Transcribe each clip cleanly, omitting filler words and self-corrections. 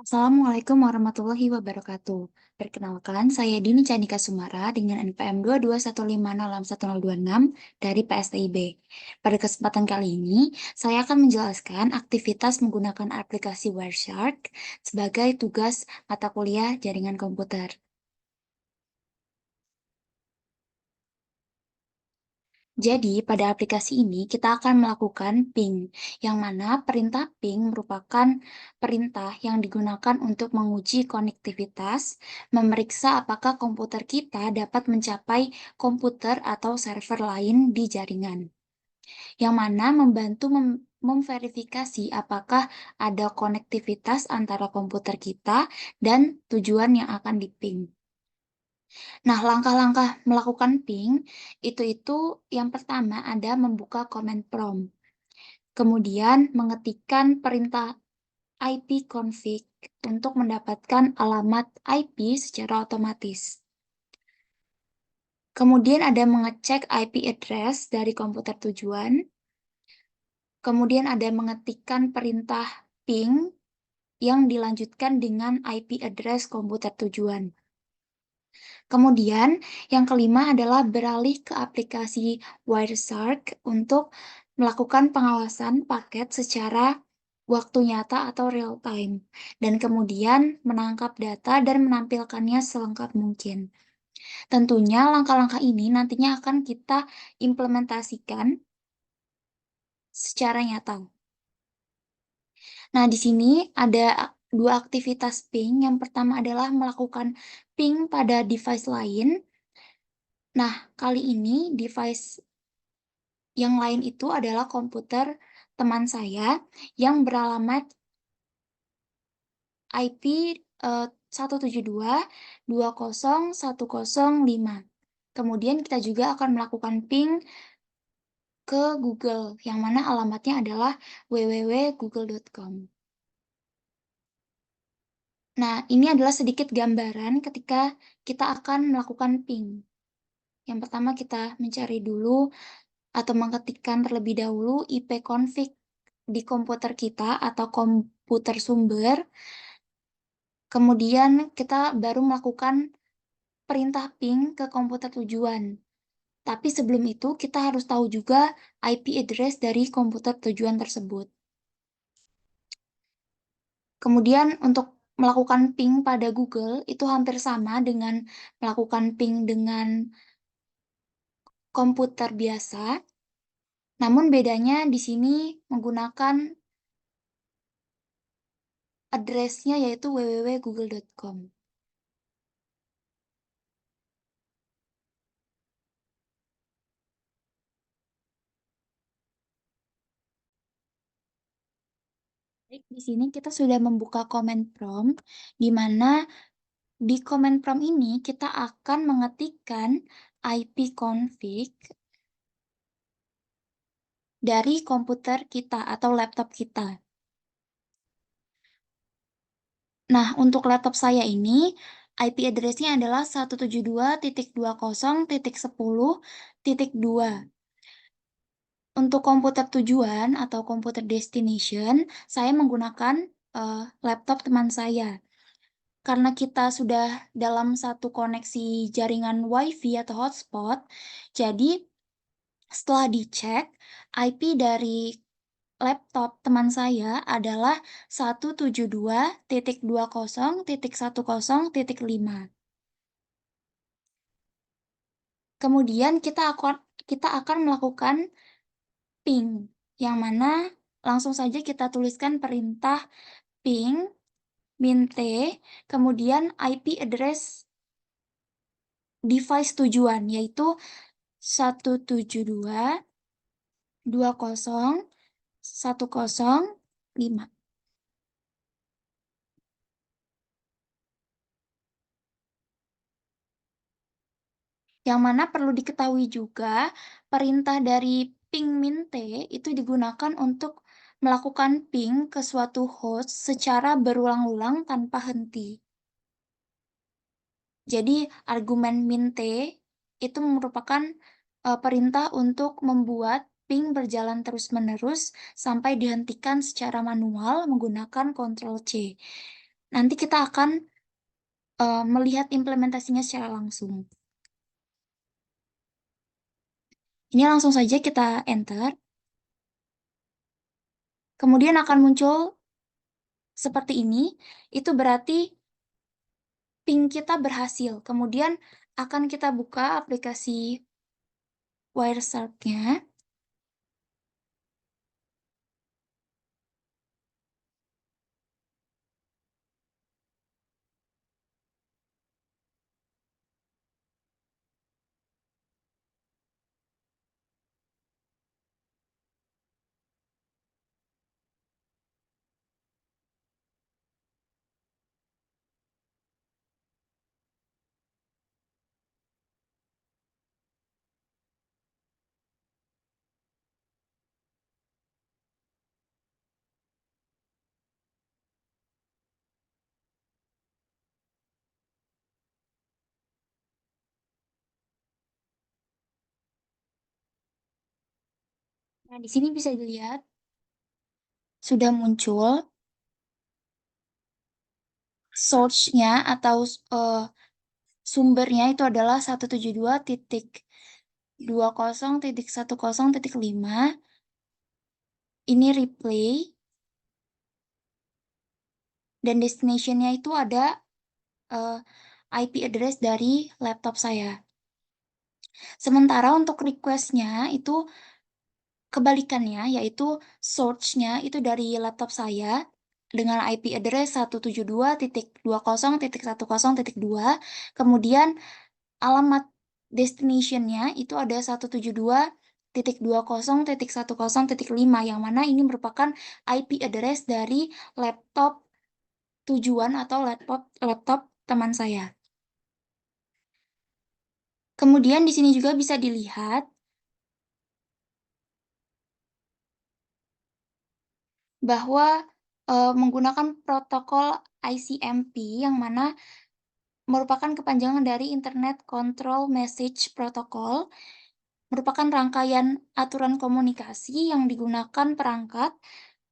Assalamualaikum warahmatullahi wabarakatuh. Perkenalkan, saya Dini Candika Sumara dengan NPM 221506126 dari PSTIB. Pada kesempatan kali ini, saya akan menjelaskan aktivitas menggunakan aplikasi Wireshark sebagai tugas mata kuliah jaringan komputer. Jadi, pada aplikasi ini kita akan melakukan ping, yang mana perintah ping merupakan perintah yang digunakan untuk menguji konektivitas, memeriksa apakah komputer kita dapat mencapai komputer atau server lain di jaringan, yang mana membantu memverifikasi apakah ada konektivitas antara komputer kita dan tujuan yang akan diping. Nah, langkah-langkah melakukan ping itu yang pertama ada membuka command prompt. Kemudian mengetikkan perintah ipconfig untuk mendapatkan alamat IP secara otomatis. Kemudian ada mengecek IP address dari komputer tujuan. Kemudian ada mengetikkan perintah ping yang dilanjutkan dengan IP address komputer tujuan. Kemudian, yang kelima adalah beralih ke aplikasi Wireshark untuk melakukan pengawasan paket secara waktu nyata atau real time, dan kemudian menangkap data dan menampilkannya selengkap mungkin. Tentunya langkah-langkah ini nantinya akan kita implementasikan secara nyata. Nah, di sini ada dua aktivitas ping. Yang pertama adalah melakukan ping pada device lain. Nah, kali ini device yang lain itu adalah komputer teman saya yang beralamat IP 172.20.105. Kemudian kita juga akan melakukan ping ke Google, yang mana alamatnya adalah www.google.com. Nah, ini adalah sedikit gambaran ketika kita akan melakukan ping. Yang pertama kita mencari dulu atau mengetikkan terlebih dahulu ipconfig di komputer kita atau komputer sumber. Kemudian kita baru melakukan perintah ping ke komputer tujuan. Tapi sebelum itu kita harus tahu juga IP address dari komputer tujuan tersebut. Kemudian untuk melakukan ping pada Google itu hampir sama dengan melakukan ping dengan komputer biasa. Namun bedanya di sini menggunakan address-nya yaitu www.google.com. Baik, di sini kita sudah membuka command prompt, di mana di command prompt ini kita akan mengetikkan ipconfig dari komputer kita atau laptop kita. Nah, untuk laptop saya ini, IP address-nya adalah 172.20.10.2. Untuk komputer tujuan atau komputer destination, saya menggunakan laptop teman saya. Karena kita sudah dalam satu koneksi jaringan WiFi atau hotspot, jadi setelah dicek, IP dari laptop teman saya adalah 172.20.10.5. Kemudian kita akan melakukan ping, yang mana langsung saja kita tuliskan perintah ping minte, kemudian IP address device tujuan, yaitu 172.20.105. Yang mana perlu diketahui juga, perintah dari ping minte itu digunakan untuk melakukan ping ke suatu host secara berulang-ulang tanpa henti. Jadi, argumen minte itu merupakan perintah untuk membuat ping berjalan terus-menerus sampai dihentikan secara manual menggunakan Ctrl+C. nanti kita akan melihat implementasinya secara langsung. Ini langsung saja kita enter. Kemudian akan muncul seperti ini. Itu berarti ping kita berhasil. Kemudian akan kita buka aplikasi Wireshark-nya. Nah, di sini bisa dilihat sudah muncul source-nya atau sumbernya itu adalah 172.20.10.5. Ini replay dan destination-nya itu ada eh, IP address dari laptop saya. Sementara untuk request-nya itu kebalikannya, yaitu source-nya itu dari laptop saya dengan IP address 172.20.10.2. Kemudian alamat destination-nya itu ada 172.20.10.5, yang mana ini merupakan IP address dari laptop tujuan atau laptop laptop teman saya. Kemudian di sini juga bisa dilihat bahwa menggunakan protokol ICMP, yang mana merupakan kepanjangan dari Internet Control Message Protocol, merupakan rangkaian aturan komunikasi yang digunakan perangkat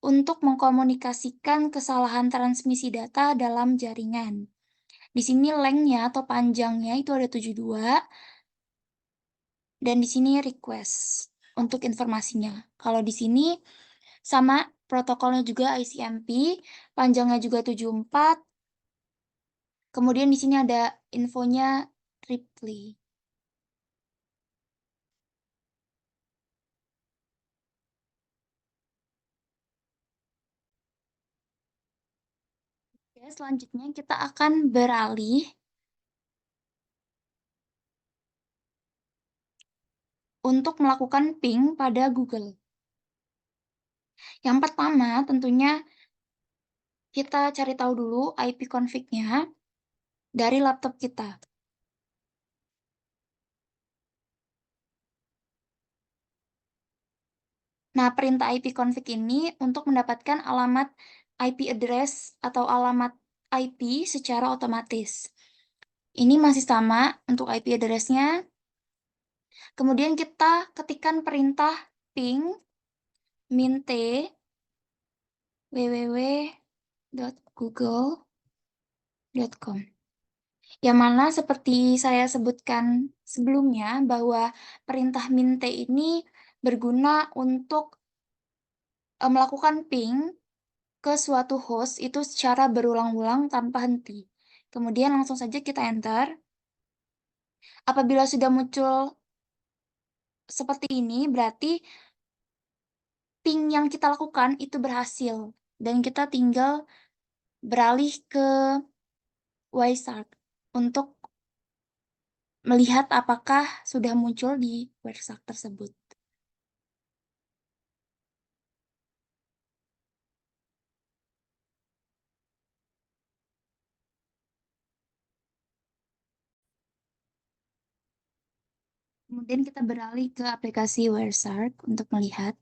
untuk mengkomunikasikan kesalahan transmisi data dalam jaringan. Di sini length-nya atau panjangnya itu ada 72, dan di sini request untuk informasinya. Kalau di sini sama protokolnya juga ICMP, panjangnya juga 74. Kemudian di sini ada infonya Ripley. Oke, selanjutnya kita akan beralih untuk melakukan ping pada Google. Yang pertama, tentunya kita cari tahu dulu IP config-nya dari laptop kita. Nah, perintah IP config ini untuk mendapatkan alamat IP address atau alamat IP secara otomatis. Ini masih sama untuk IP address-nya. Kemudian kita ketikkan perintah ping mint www.google.com. Yang mana seperti saya sebutkan sebelumnya bahwa perintah mint ini berguna untuk melakukan ping ke suatu host itu secara berulang-ulang tanpa henti. Kemudian langsung saja kita enter. Apabila sudah muncul seperti ini, berarti ping yang kita lakukan itu berhasil. Dan kita tinggal beralih ke Wireshark untuk melihat apakah sudah muncul di Wireshark tersebut. Kemudian kita beralih ke aplikasi Wireshark untuk melihat.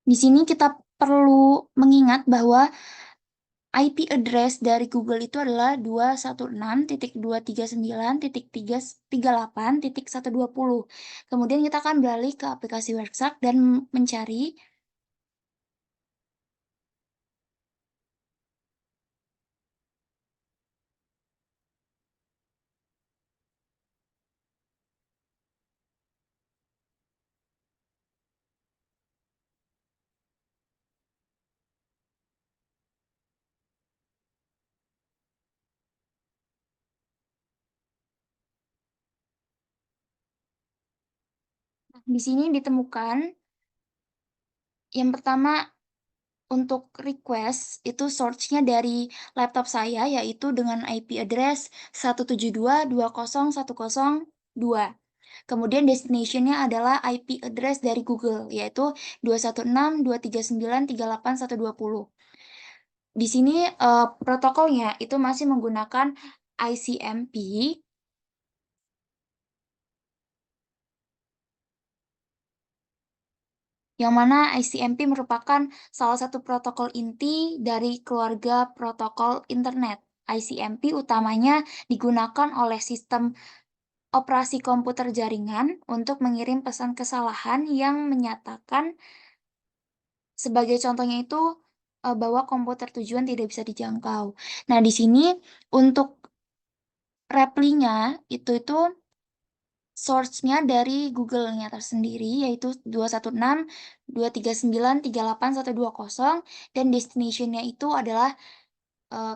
Di sini kita perlu mengingat bahwa IP address dari Google itu adalah 216.239.338.120. Kemudian kita akan beralih ke aplikasi WordShark dan mencari. Di sini ditemukan yang pertama untuk request itu source-nya dari laptop saya yaitu dengan IP address 172.20102. Kemudian destination-nya adalah IP address dari Google yaitu 216.239.38120. Di sini protokolnya itu masih menggunakan ICMP, yang mana ICMP merupakan salah satu protokol inti dari keluarga protokol internet. ICMP utamanya digunakan oleh sistem operasi komputer jaringan untuk mengirim pesan kesalahan yang menyatakan, sebagai contohnya itu, bahwa komputer tujuan tidak bisa dijangkau. Nah, di sini untuk replinya itu source-nya dari Google-nya tersendiri, yaitu 216.239.38120, dan destination-nya itu adalah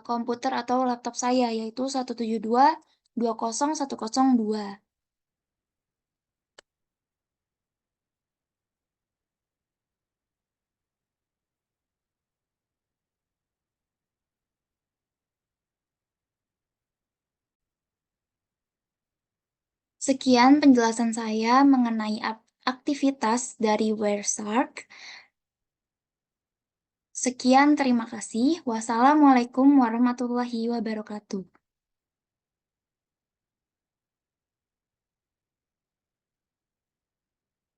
komputer atau laptop saya, yaitu 172.20102. Sekian penjelasan saya mengenai aktivitas dari Wireshark. Sekian, terima kasih. Wassalamualaikum warahmatullahi wabarakatuh.